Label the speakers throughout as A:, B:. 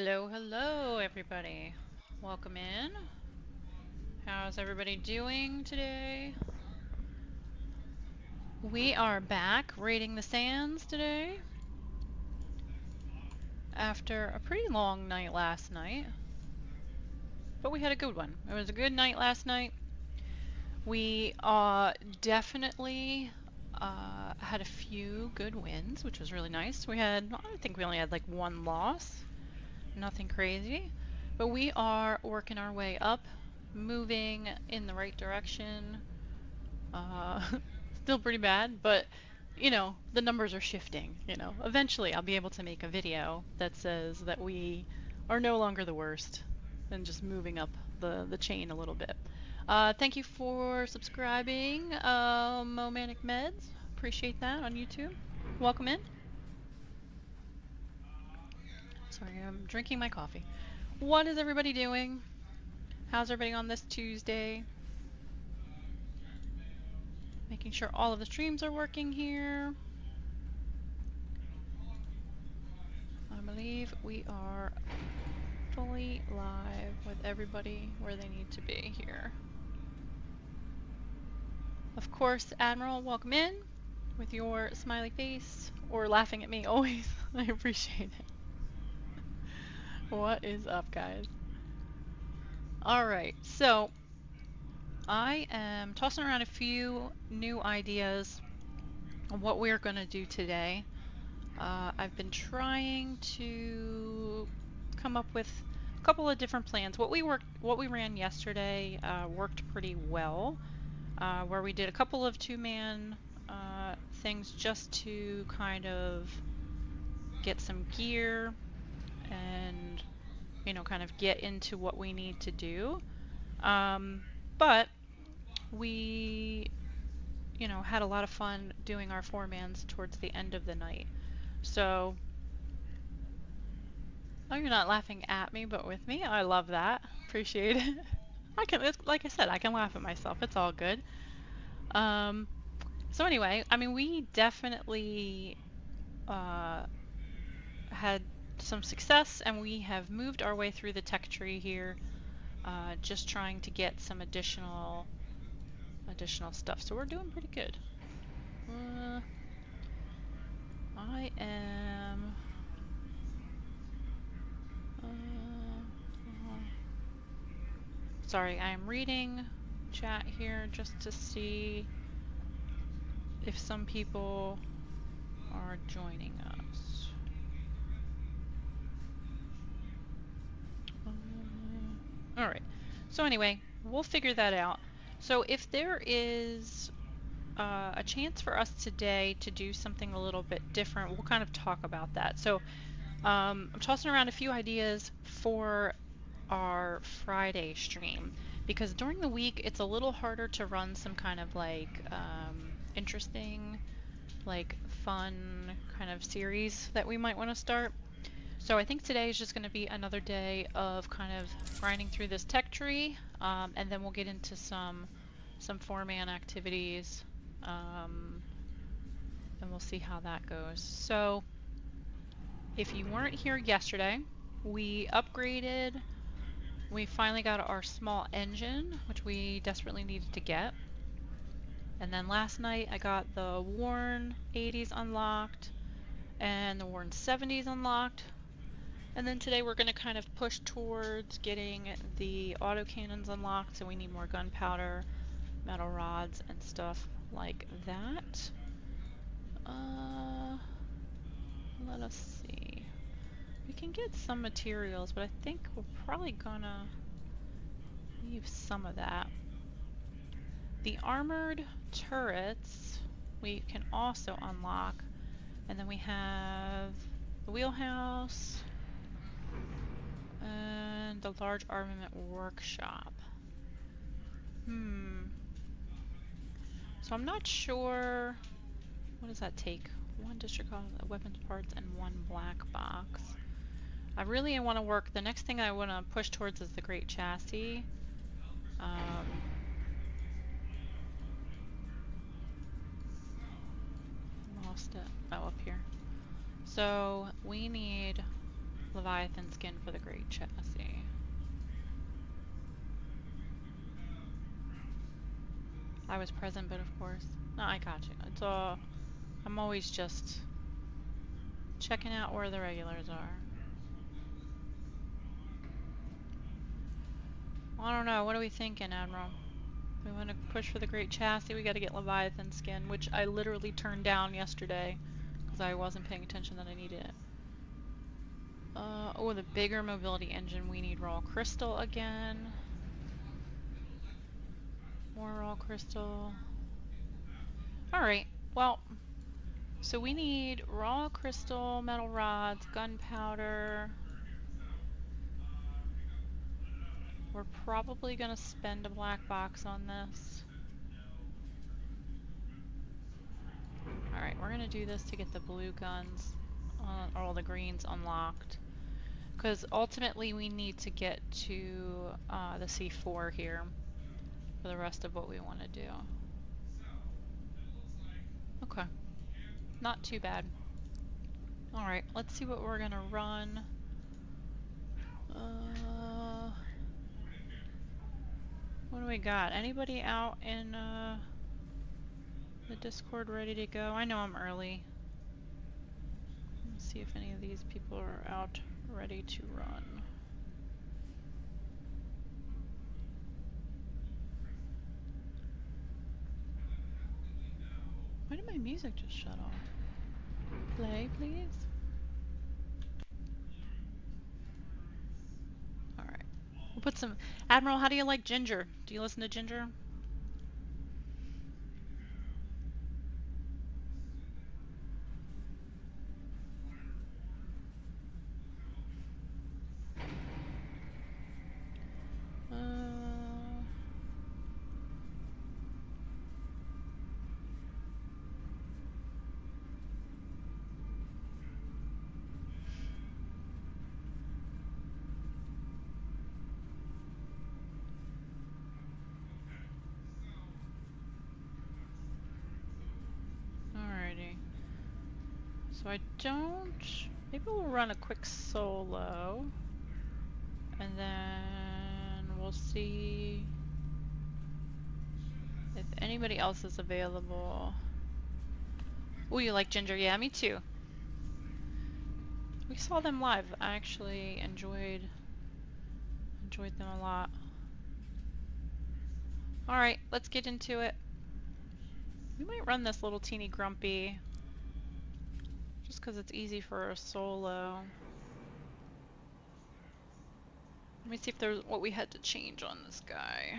A: Hello, hello, everybody. Welcome in. How's everybody doing today? We are back raiding the sands today after a pretty long night last night, but we had a good one. It was a good night last night. We definitely had a few good wins, which was really nice. I think we only had like one loss, nothing crazy, but we are working our way up, moving in the right direction. Uh, Still pretty bad, but the numbers are shifting. Eventually I'll be able to make a video that says that we are no longer the worst and just moving up the chain a little bit. Thank you for subscribing, Momanic Meds. Appreciate that on YouTube. Welcome in. Sorry, I'm drinking my coffee. What is everybody doing? How's everybody on this Tuesday? Making sure all of the streams are working here. I believe we are fully live with everybody where they need to be here. Of course, Admiral, welcome in with your smiley face or laughing at me always. I appreciate it. What is up, guys? Alright, so I am tossing around a few new ideas on what we're going to do today. I've been trying to come up with a couple of different plans. What we ran yesterday worked pretty well, where we did a couple of two-man things just to kind of get some gear and kind of get into what we need to do. But we had a lot of fun doing our four-mans towards the end of the night. So, oh, you're not laughing at me, but with me. I love that. Appreciate it. Like I said, I can laugh at myself. It's all good. So anyway, I mean, we definitely had some success, and we have moved our way through the tech tree here, just trying to get some additional stuff. So we're doing pretty good. I am. Sorry, I am reading chat here just to see if some people are joining us. Alright, so anyway, we'll figure that out. So if there is a chance for us today to do something a little bit different, we'll kind of talk about that. So I'm tossing around a few ideas for our Friday stream, because during the week it's a little harder to run some kind of like interesting, like fun kind of series that we might want to start. So I think today is just going to be another day of kind of grinding through this tech tree, and then we'll get into some four-man activities, and we'll see how that goes. So if you weren't here yesterday, we upgraded. We finally got our small engine, which we desperately needed to get. And then last night I got the Warn 80s unlocked and the Warn 70s unlocked. And then today we're going to kind of push towards getting the autocannons unlocked, so we need more gunpowder, metal rods, and stuff like that. Let us see. We can get some materials, but I think we're probably gonna leave some of that. The armored turrets we can also unlock, and then we have the wheelhouse and the large armament workshop. So I'm not sure. What does that take? One district weapons parts and one black box. I really want to work. The next thing I want to push towards is the Great Chassis. Lost it. Oh, up here. So we need Leviathan skin for the great chassis. I was present, but of course. No, I got you. It's all. I'm always just checking out where the regulars are. Well, I don't know. What are we thinking, Admiral? We want to push for the great chassis. We got to get Leviathan skin, which I literally turned down yesterday because I wasn't paying attention that I needed it. Oh, the bigger mobility engine. We need raw crystal again. More raw crystal. Alright, well, so we need raw crystal, metal rods, gunpowder. We're probably going to spend a black box on this. Alright, we're going to do this to get the blue guns, or the greens unlocked. Because ultimately we need to get to the C4 here for the rest of what we want to do. Okay, not too bad. Alright, let's see what we're going to run. What do we got? Anybody out in the Discord ready to go? I know I'm early. Let's see if any of these people are out ready to run. Why did my music just shut off? Play, please. Alright. We'll put some... Admiral, how do you like Ginger? Do you listen to Ginger? Alrighty. So I don't... Maybe we'll run a quick solo. And then we'll see if anybody else is available. Oh, you like Ginger? Yeah, me too. We saw them live. I actually enjoyed them a lot. Alright, let's get into it. We might run this little teeny grumpy just because it's easy for a solo. Let me see if there's what we had to change on this guy.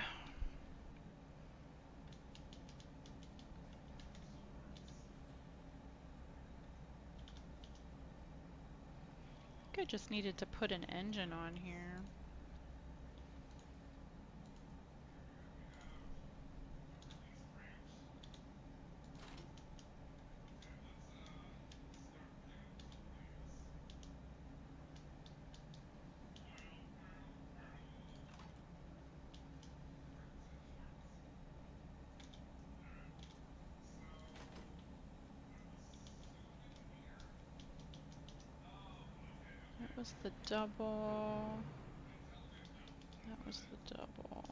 A: I think I just needed to put an engine on here. That was the double. That was the double.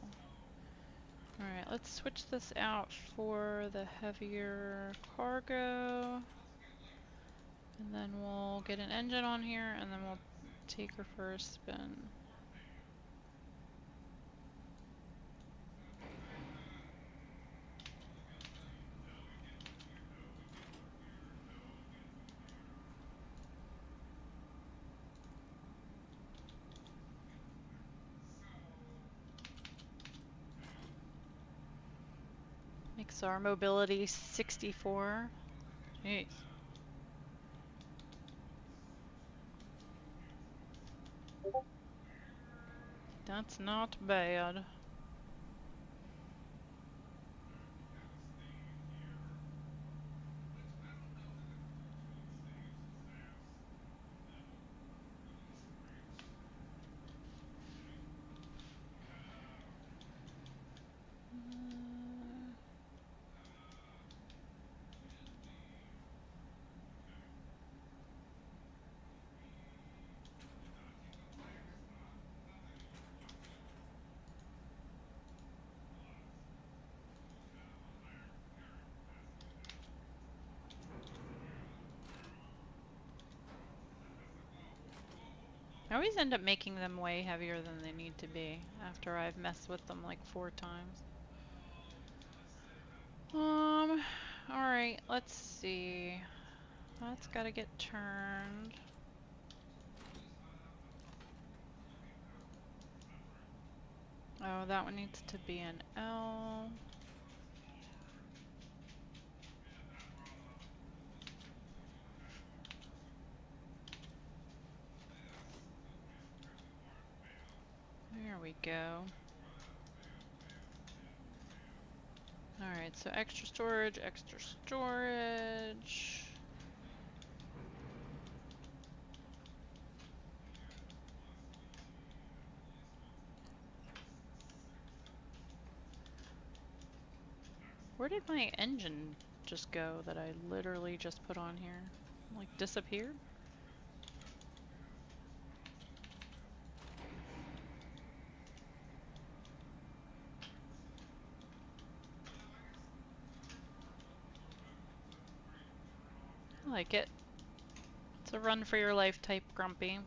A: Alright, let's switch this out for the heavier cargo. And then we'll get an engine on here and then we'll take her for a spin. Makes our mobility 64. Jeez. That's not bad. I always end up making them way heavier than they need to be after I've messed with them like 4 times. Alright, let's see. That's gotta get turned. Oh, that one needs to be an L. There we go. Alright, so extra storage, extra storage. Where did my engine just go that I literally just put on here? Like disappeared? I like it. It's a run for your life type grumpy.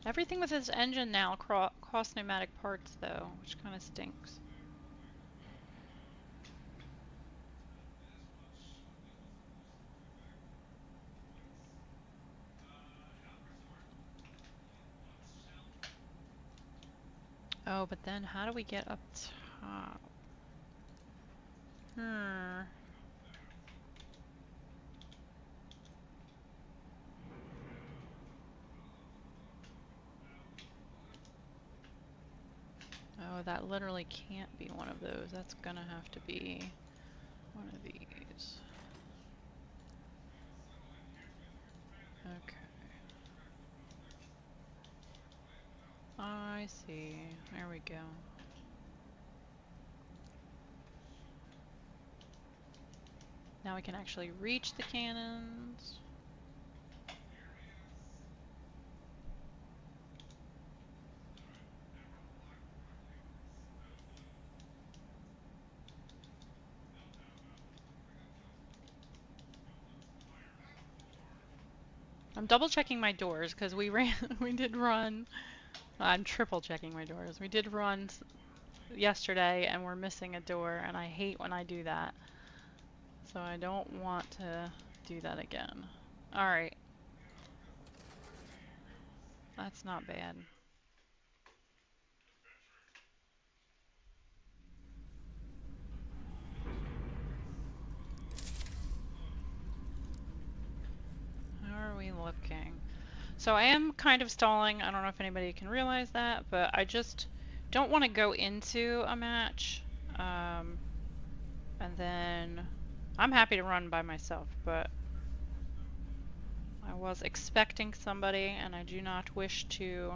A: Everything with this engine now costs pneumatic parts though, which kind of stinks. Oh, but then how do we get up top? Hmm. Oh, that literally can't be one of those. That's gonna have to be one of these. Okay. I see. There we go. Now we can actually reach the cannons. I'm double checking my doors because we did run. I'm triple checking my doors. We did run yesterday and we're missing a door, and I hate when I do that. So I don't want to do that again. Alright. That's not bad. How are we looking? So I am kind of stalling. I don't know if anybody can realize that, but I just don't want to go into a match. And then I'm happy to run by myself, but I was expecting somebody, and I do not wish to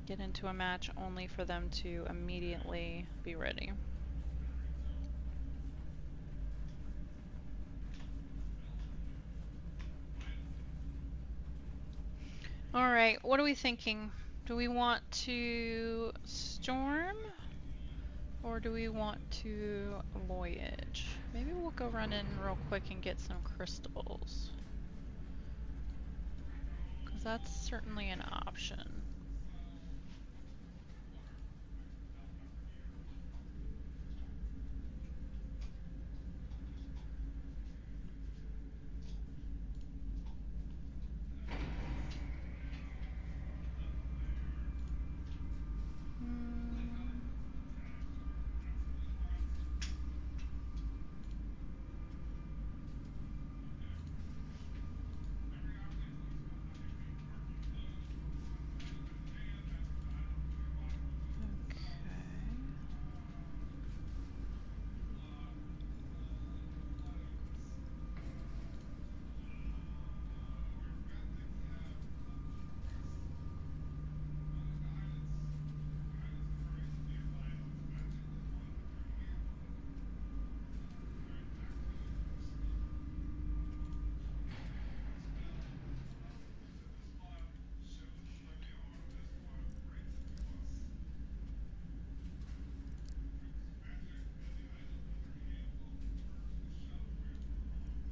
A: get into a match only for them to immediately be ready. Alright, what are we thinking? Do we want to storm? Or do we want to voyage? Maybe we'll go run in real quick and get some crystals. Because that's certainly an option.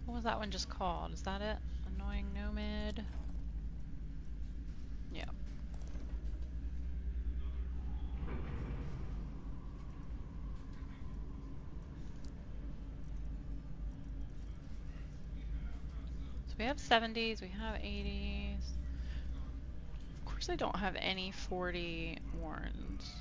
A: What was that one just called? Is that it? Annoying Nomad? Yeah. So we have 70s, we have 80s. Of course I don't have any 40 ones.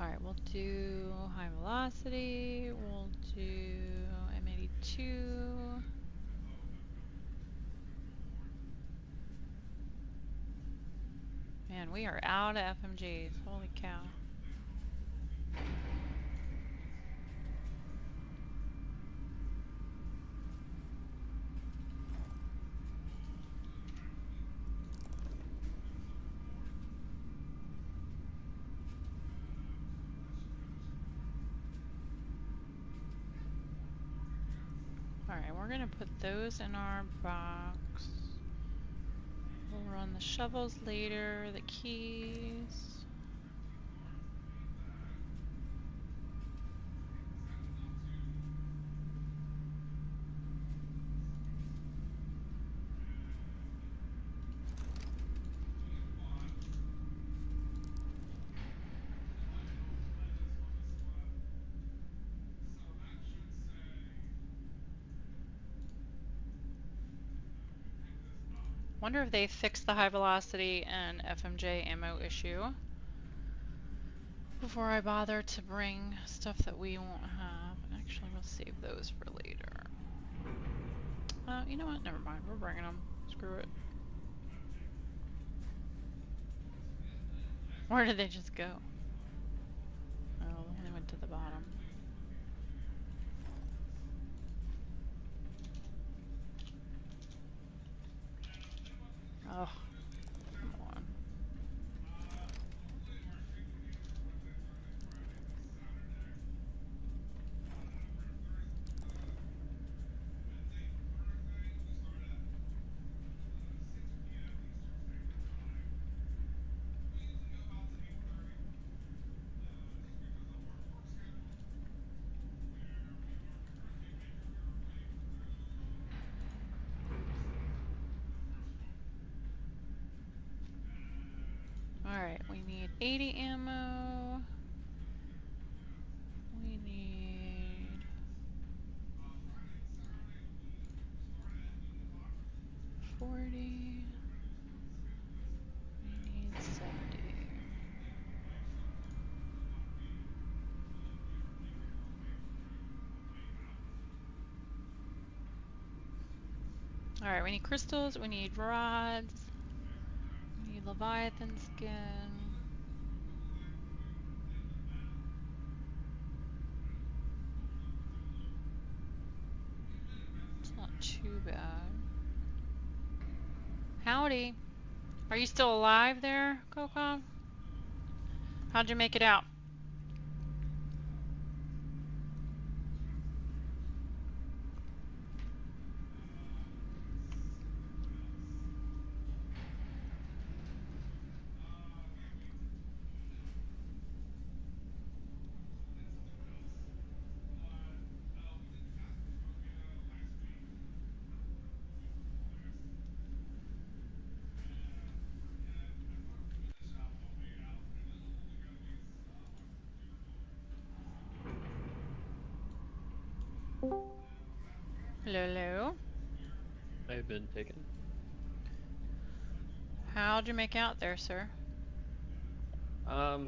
A: Alright, we'll do high velocity, we'll do M82. Man, we are out of FMGs. Holy cow. Alright, we're gonna put those in our box. We'll run the shovels later, the keys. Wonder if they fixed the high velocity and FMJ ammo issue before I bother to bring stuff that we won't have. Actually, we'll save those for later. You know what? Never mind. We're bringing them. Screw it. Where did they just go? Oh, they went to the bottom. Oh, come on. Alright, we need 80 ammo. We need 40. We need 70. Alright, we need crystals, we need rods, we need Leviathan skin. It's not too bad. Howdy. Are you still alive there, Coco? How'd you make it out? Hello, hello.
B: I've been taken.
A: How'd you make out there, sir?
B: It's a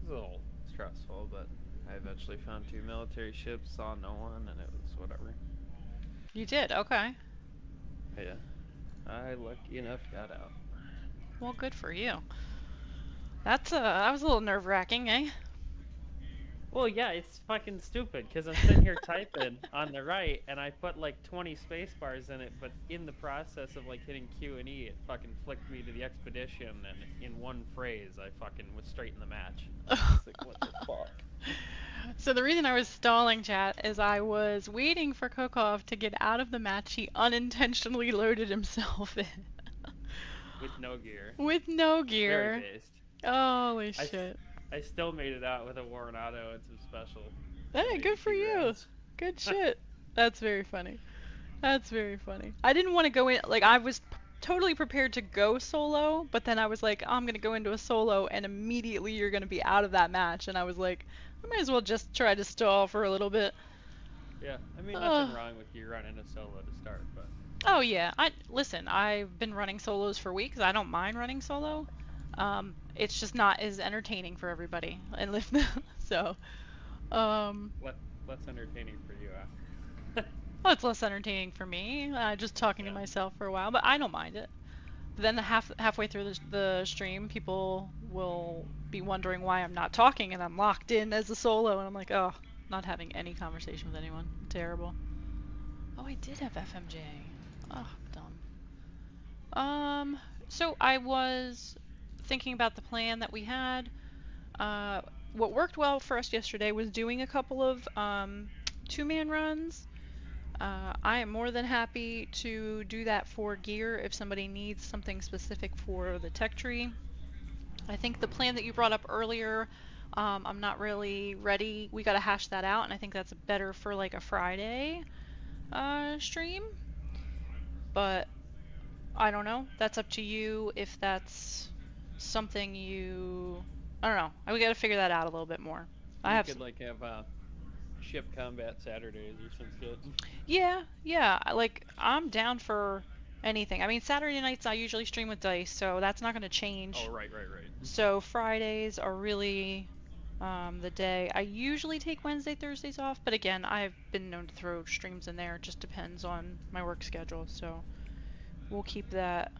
B: little stressful, but I eventually found 2 military ships, saw no one, and it was whatever.
A: You did, okay.
B: Yeah, I lucky enough got out.
A: Well, good for you. That was a little nerve-wracking, eh?
B: Well, yeah, it's fucking stupid because I'm sitting here typing on the right, and I put like 20 space bars in it, but in the process of like hitting Q and E, it fucking flicked me to the expedition, and in one phrase, I fucking was straight in the match. I was just like, what the fuck?
A: So the reason I was stalling chat is I was waiting for Kokov to get out of the match. He unintentionally loaded himself in
B: With no gear,
A: with no
B: very
A: gear.
B: based.
A: Holy
B: I,
A: shit.
B: I still made it out with a Warren Auto and some special for
A: Hey,
B: maybe
A: good for
B: two
A: you.
B: rounds.
A: Good shit. That's very funny. That's very funny. I didn't want to go in, like, I was totally prepared to go solo, but then I was like, I'm going to go into a solo, and immediately you're going to be out of that match. And I was like, I might as well just try to stall for a little bit.
B: Yeah, I mean nothing
A: Uh,
B: wrong with you running a solo to start, but
A: oh, yeah. Listen, I've been running solos for weeks. I don't mind running solo. It's just not as entertaining for everybody. And live, so, um,
B: le- less entertaining for you, huh?
A: well, it's less entertaining for me. Just talking to
B: Yeah.
A: myself for a while, but I don't mind it. Then halfway through the stream, people will be wondering why I'm not talking and I'm locked in as a solo, and I'm like, oh, not having any conversation with anyone. Terrible. Oh, I did have FMJ. Oh, dumb. Um, so I was thinking about the plan that we had. Uh, what worked well for us yesterday was doing a couple of two-man runs. I am more than happy to do that for gear if somebody needs something specific for the tech tree. I think the plan that you brought up earlier, I'm not really ready. We got to hash that out, and I think that's better for like a Friday stream. But I don't know. That's up to you if that's something you. I don't know. We got to figure that out a little bit more. I
B: We
A: have.
B: could like have ship combat Saturdays or some shit.
A: Yeah, yeah. I'm down for anything. I mean, Saturday nights I usually stream with Dice, so that's not going to
B: Oh,
A: change.
B: right, right, right.
A: So Fridays are really the day. I usually take Wednesday, Thursdays off, but again, I've been known to throw streams in there. It just depends on my work schedule. So we'll keep that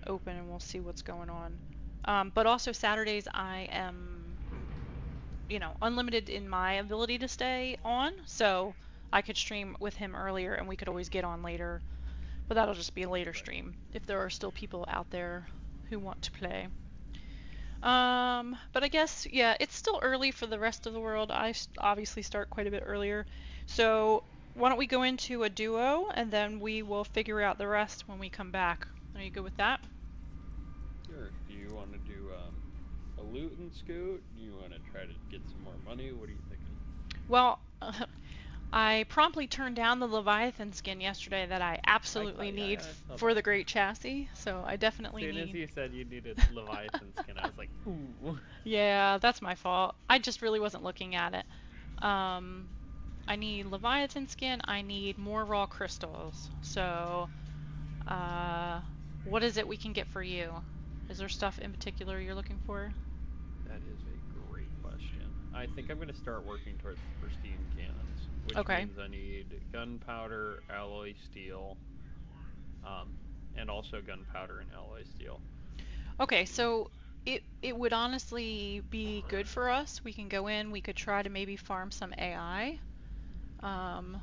A: open and we'll see what's going on. But also Saturdays, I am, unlimited in my ability to stay on. So I could stream with him earlier and we could always get on later. But that'll just be a later
B: Right.
A: stream if there are still people out there who want to play. But I guess, yeah, it's still early for the rest of the world. Obviously start quite a bit earlier. So why don't we go into a duo and then we will figure out the rest when we come back. Are you good with that?
B: Sure. Do you want to do a loot and scoot? Do you want to try to get some more money? What are you thinking?
A: Well, I promptly turned down the Leviathan skin yesterday that I absolutely need
B: I saw
A: for
B: that.
A: the Great Chassis. So I
B: As
A: definitely
B: soon as
A: need.
B: you said you needed Leviathan skin, I was like, ooh.
A: Yeah, that's my fault. I just really wasn't looking at it. Um, I need Leviathan skin. I need more raw crystals. So, uh, what is it we can get for you? Is there stuff in particular you're looking for?
B: That is a great question. I think I'm going to start working towards pristine cannons, which
A: Okay.
B: means I need gunpowder, alloy steel, um, and also gunpowder and alloy steel.
A: Okay, so it would honestly be good for us. We can go in, we could try to maybe farm some AI um,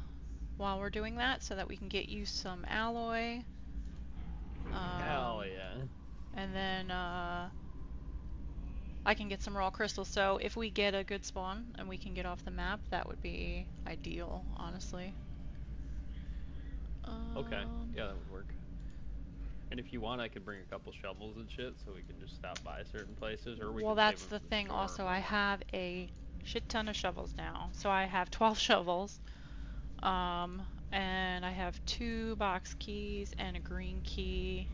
A: while we're doing that so that we can get you some alloy.
B: Hell
A: Um,
B: yeah.
A: and then I can get some raw crystals. So if we get a good spawn and we can get off the map, that would be ideal, honestly.
B: Okay.
A: Um,
B: Yeah, that would work. And if you want, I could bring a couple shovels and shit so we can just stop by certain places, or we
A: well,
B: can save
A: that's
B: them
A: the
B: for the
A: thing.
B: storm
A: Also,
B: or
A: I
B: whatever.
A: have a shit ton of shovels now. So I have 12 shovels. Um, and I have two box keys and a green key.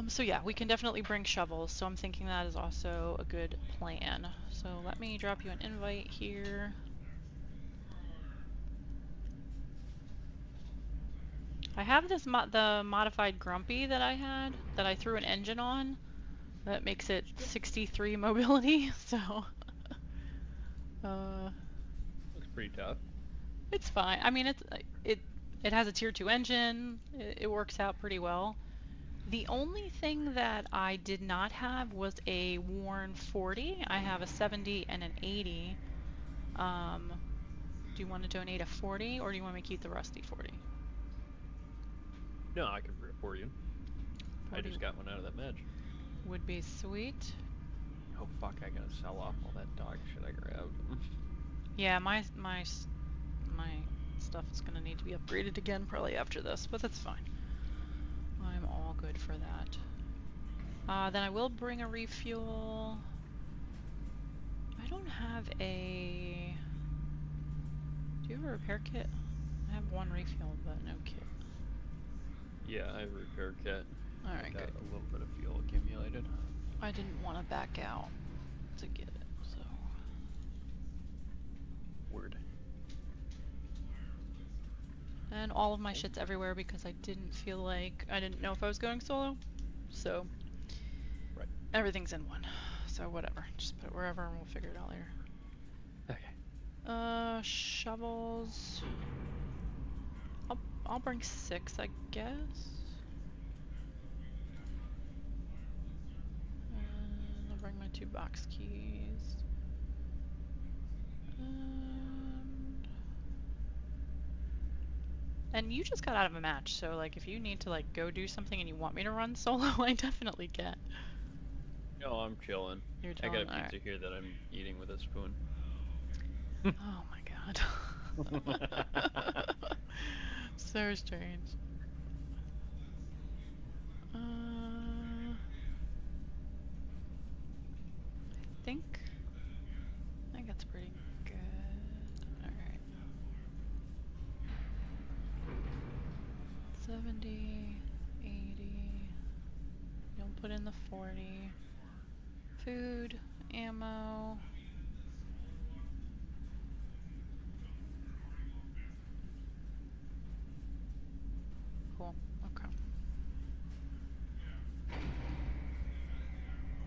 A: So yeah, we can definitely bring shovels. So I'm thinking that is also a good plan. So let me drop you an invite here. I have the modified Grumpy that I had that I threw an engine on that makes it 63 mobility. So uh,
B: Looks pretty tough.
A: it's fine. I mean, it it has a tier 2 engine. It works out pretty well. The only thing that I did not have was a worn 40. I have a 70 and an 80. Um, do you want to donate a 40 or do you want me to keep the rusty 40?
C: No, I could report you. I
A: 40
C: just got one out of that match.
A: would be sweet.
C: Oh fuck! I gotta sell off all that dog shit I grabbed.
A: Yeah, my stuff is gonna need to be upgraded again probably after this, but that's fine. I'm all good for that. Then I will bring a refuel. I don't have a... Do you have a repair kit? I have one refuel, but no kit.
C: Yeah, I have a repair kit.
A: Alright,
C: I got
A: good.
C: a little bit of fuel accumulated.
A: I didn't want to back out to get it, so...
C: Word.
A: And all of my shit's everywhere because I didn't feel like... I didn't know if I was going solo, so...
C: Right.
A: Everything's in one. So whatever, just put it wherever and we'll figure it out later.
C: Okay.
A: Shovels... I'll bring 6, I guess. And I'll bring my 2 box keys. And you just got out of a match, so like if you need to like go do something and you want me to run solo, I definitely can.
C: No, I'm chilling.
A: You're
C: I
A: chilling?
C: got a pizza here that I'm eating with a spoon.
A: Oh my god. So strange. I think that's pretty good. Alright. 70, 80. You'll put in the 40. Food, ammo. Cool. Okay.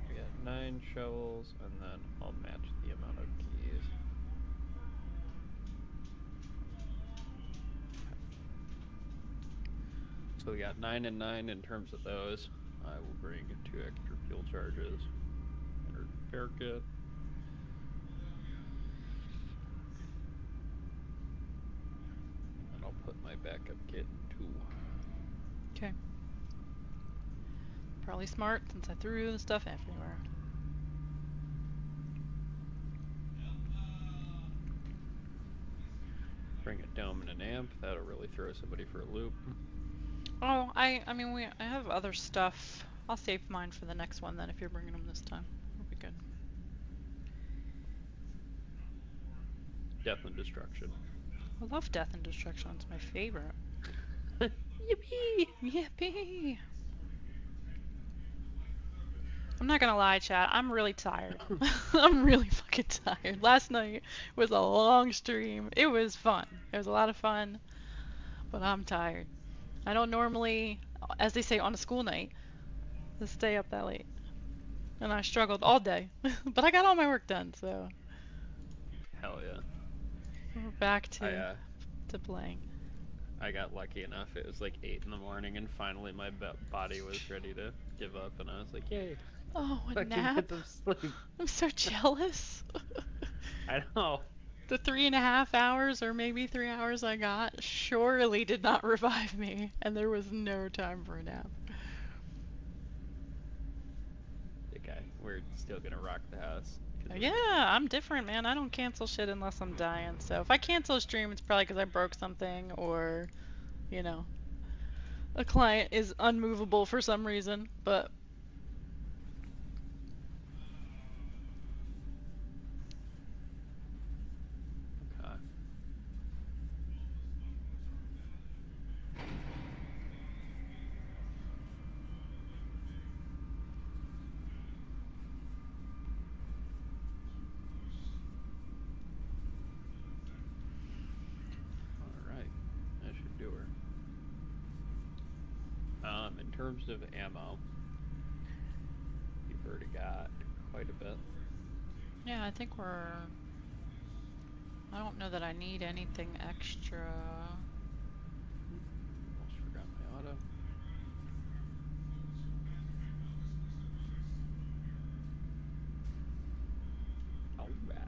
C: We got 9 shovels, and then I'll match the amount of keys. So we got 9 and 9 in terms of those. I will bring 2 extra fuel charges and a repair kit. And I'll put my backup kit in 2.
A: Okay. Probably smart since I threw the stuff everywhere.
C: Bring a dome and an amp. That'll really throw somebody for a loop.
A: Oh, I mean, I have other stuff. I'll save mine for the next one then if you're bringing them this time. It'll be good.
C: Death and destruction.
A: I love Death and Destruction. It's my favorite.
C: Yippee!
A: Yippee! I'm not gonna lie, chat. I'm really tired. I'm really fucking tired. Last night was a long stream. It was fun. It was a lot of fun, but I'm tired. I don't normally, as they say on a school night, stay up that late. And I struggled all day. But I got all my work done, so
C: Hell yeah.
A: we're back to playing.
C: I got lucky enough. It was like 8 in the morning, and finally my body was ready to give up, and I was like, yay.
A: Oh, a
C: I can
A: nap?
C: get some sleep.
A: I'm so jealous.
C: I know.
A: The 3.5 hours or maybe 3 hours I got surely did not revive me, and there was no time for a nap.
C: Okay, we're still gonna rock the house.
A: Yeah, I'm different, man. I don't cancel shit unless I'm dying. So if I cancel a stream, it's probably because I broke something or, you know, a client is unmovable for some reason. But
C: Okay. Alright, that should do her. In terms of ammo, you've already got quite a bit.
A: yeah, I think we're... I don't know that I need anything extra.
C: Almost forgot my auto. Alright.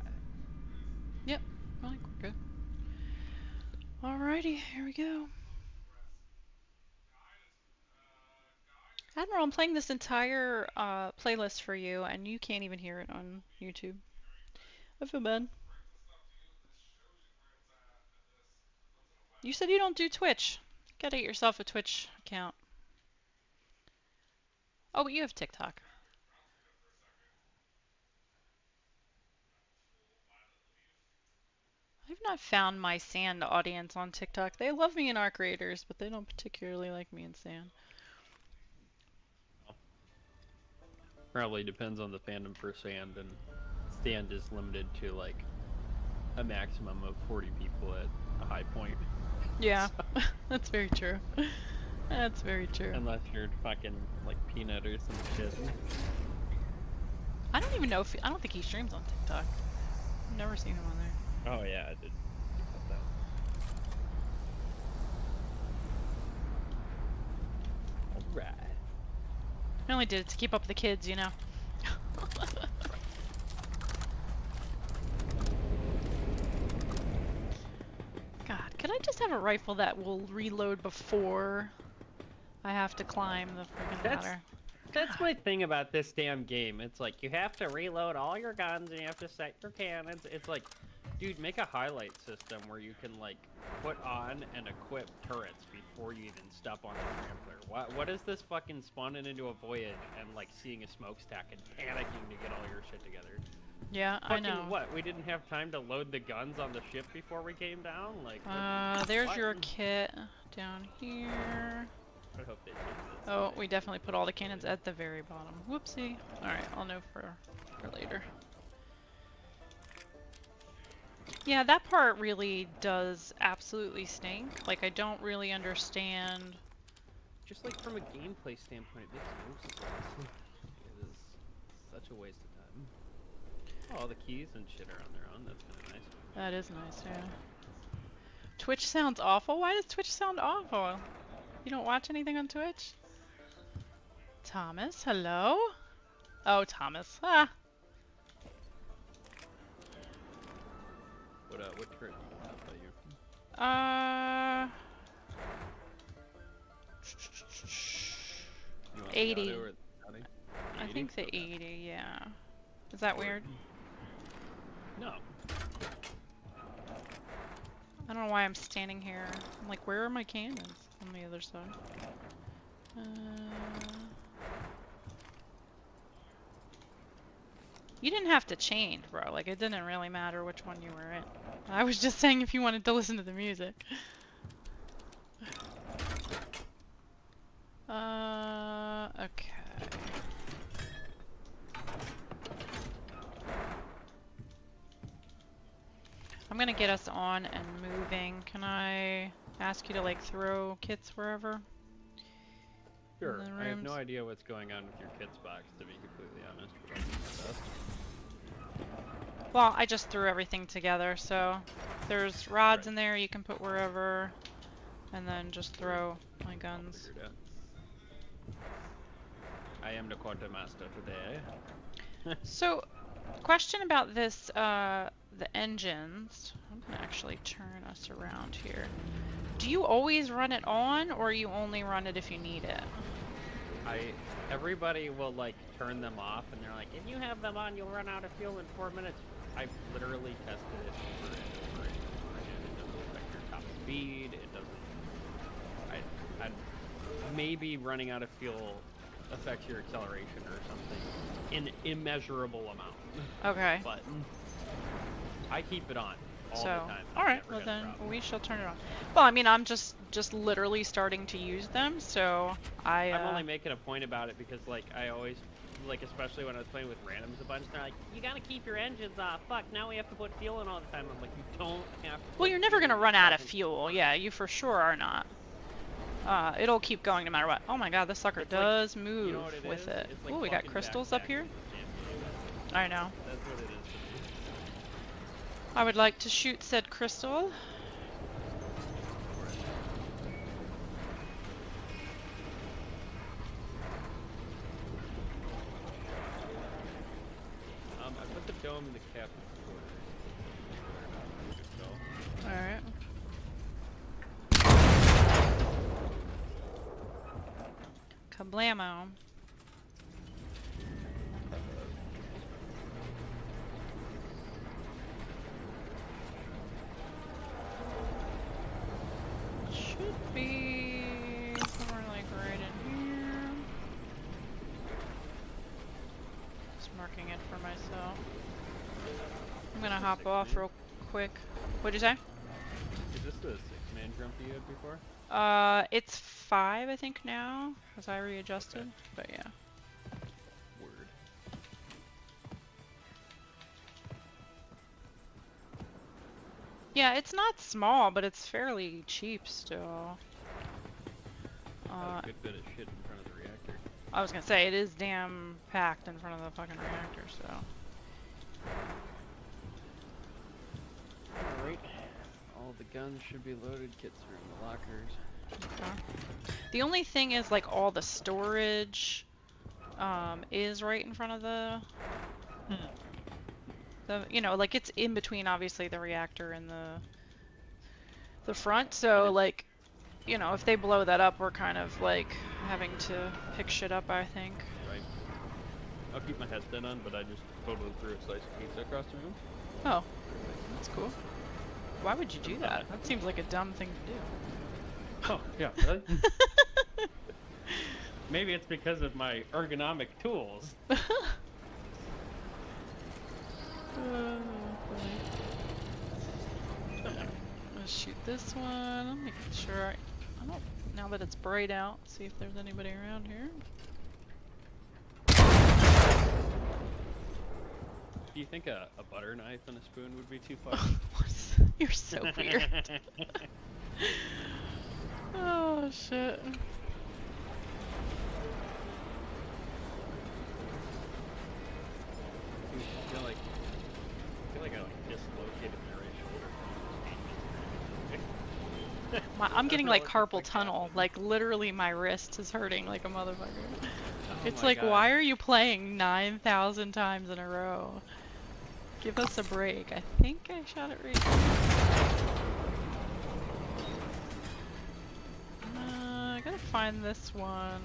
A: Yep, I think we're good. Alrighty, here we go. Admiral, I'm playing this entire playlist for you, and you can't even hear it on YouTube. I feel bad. You said you don't do Twitch. Gotta get yourself a Twitch account. Oh, but you have TikTok. I've not found my sand audience on TikTok. They love me in Arc Raiders, but they don't particularly like me in sand.
C: Probably depends on the fandom for Sand, and Sand is limited to like a maximum of 40 people at a high point.
A: Yeah, that's very true. That's very true.
C: Unless you're fucking like Peanut or some shit.
A: I don't even know if I don't think he streams on TikTok. I've never seen him on there.
C: Oh yeah, I did pick up that. Alright.
A: I only did it to keep up with the kids, you know. God, could I just have a rifle that will reload before I have to climb the freaking ladder?
C: That's my thing about this damn game. It's like you have to reload all your guns and you have to set your cannons. It's like, dude, make a highlight system where you can like put on and equip turrets before you even step on the trampler. What is this fucking spawning into a voyage and like seeing a smokestack and panicking to get all your shit together?
A: Yeah, I know.
C: What? We didn't have time to load the guns on the ship before we came down? Like,
A: There's
C: what?
A: your kit down here.
C: I hope they change this.
A: Oh, we definitely put all the cannons at the very bottom. Whoopsie. Alright, I'll know for later. Yeah, that part really does absolutely stink. Like, I don't really understand.
C: Just like from a gameplay standpoint, it makes no sense. It is such a waste of time. Oh, all the keys and shit are on their own. That's kind of nice.
A: That is nice, yeah. Twitch sounds awful? Why does Twitch sound awful? You don't watch anything on Twitch? Thomas, hello? Oh, Thomas. Ah.
C: What turret do you have by you? You want the
A: 80.
C: auto or the auto?
A: I think the 80, yeah. Is that weird?
C: No.
A: I don't know why I'm standing here. I'm like, where are my cannons? On the other side. You didn't have to change, bro. Like, it didn't really matter which one you were in. I was just saying if you wanted to listen to the music. Okay. I'm gonna get us on and moving. Can I ask you to, like, throw kits wherever?
C: Sure.
A: In the
C: I have no
A: rooms?
C: idea what's going on with your kits box, to be completely honest, but I'll do my best.
A: Well, I just threw everything together, so there's rods
C: Right.
A: in there you can put wherever, and then just throw my
C: I'll
A: guns.
C: figure it out. I am the quartermaster today.
A: So, question about this, the engines. I'm gonna actually turn us around here. Do you always run it on, or you only run it if you need it?
C: Everybody will like turn them off, and they're like, if you have them on, you'll run out of fuel in 4 minutes. I've literally tested it over and over and over again. It doesn't affect your top speed. It doesn't. Maybe running out of fuel affects your acceleration or something in immeasurable amount.
A: Okay.
C: But I keep it on all
A: So,
C: the time.
A: all right.
C: Never
A: Well
C: got a
A: then,
C: problem.
A: we shall turn it on. Well, I mean, I'm just literally starting to use them, so
C: I'm only making a point about it because, like, I always, like, especially when I was playing with randoms a bunch, they're like, you gotta keep your engines off. Fuck, now we have to put fuel in all the time. I'm like, you don't have to.
A: Well,
C: put
A: you're never
C: fuel
A: gonna
C: in
A: run
C: your
A: out of
C: fucking-
A: fuel. Yeah, you for sure are not. It'll keep going no matter what. Oh my god, this sucker
C: It's like-
A: does move
C: You know what it
A: with
C: is?
A: it.
C: It's like
A: Ooh, we got
C: fucking
A: crystals up
C: backpacking
A: here.
C: with the
A: I know.
C: That's what it is to me.
A: I would like to shoot said crystal.
C: I put the show him the captain's quarters. Good go.
A: Alright. Kablamo. Should be somewhere like right in here. Just marking it for myself. I'm gonna hop off real quick. What'd you say?
C: Is this the 6-man jump you had before?
A: It's 5 I think now, because I readjusted.
C: Okay.
A: But yeah.
C: Word.
A: Yeah, it's not small, but it's fairly cheap still.
C: Got a good bit of shit in front of the reactor.
A: I was gonna say, it is damn packed in front of the fucking reactor, so.
C: Alright. All the guns should be loaded, kits are in the lockers.
A: Okay. The only thing is, like, all the storage is right in front of the, you know, like, it's in between, obviously, the reactor and the front, so, like, you know, if they blow that up, we're kind of, like, having to pick shit up, I think.
C: Right. I'll keep my headset on, but I just totally threw a slice of pizza across the room.
A: Oh, that's cool. Why would you do that? That seems like a dumb thing to do.
C: Oh, yeah, really? Maybe it's because of my ergonomic tools.
A: Let's shoot this one. I'm making sure I don't. Now that it's bright out, see if there's anybody around here.
C: Do you think a butter knife and a spoon would be too far?
A: You're so weird. Oh shit.
C: I feel like I dislocated my right shoulder.
A: I'm getting like carpal
C: like
A: tunnel. Like literally my wrist is hurting like a motherfucker. It's
C: my
A: like,
C: God.
A: why are you playing 9,000 times in a row? Give us a break. I think I shot it right. I gotta find this one.